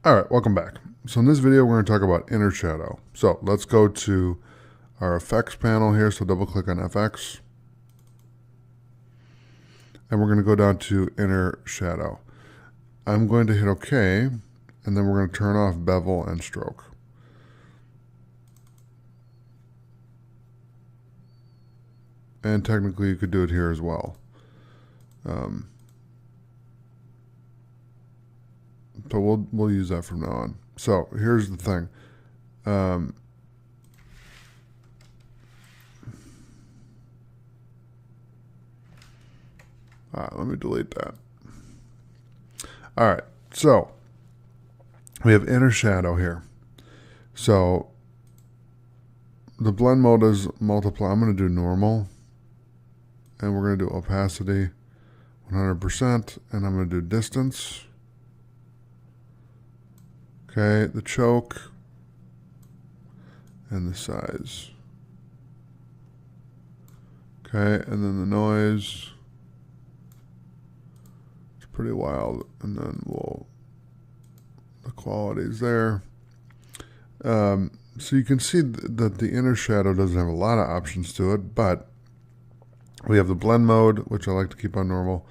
All right, welcome back. So in this video, we're going to talk about inner shadow. So let's go to our effects panel here. So double click on FX. And we're going to go down to inner shadow. I'm going to hit OK, and then we're going to turn off bevel and stroke. And technically you could do it here as well. So we'll use that from now on. So here's the thing. All right, let me delete that. All right, so we have inner shadow here. So the blend mode is multiply. I'm going to do normal, and we're going to do opacity 100%, and I'm going to do distance. Okay, the choke and the size. Okay, and then the noise. It's pretty wild, and then the quality's there. So you can see that the inner shadow doesn't have a lot of options to it, but we have the blend mode, which I like to keep on normal.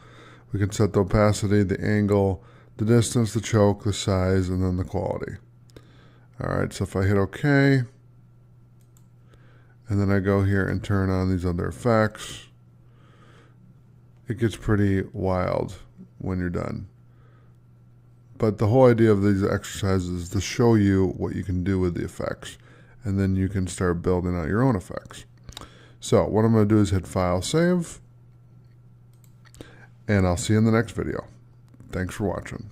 We can set the opacity, the angle, the distance, the choke, the size, and then the quality. All right, so if I hit OK, and then I go here and turn on these other effects, it gets pretty wild when you're done. But the whole idea of these exercises is to show you what you can do with the effects, and then you can start building out your own effects. So what I'm going to do is hit File, Save, and I'll see you in the next video. Thanks for watching.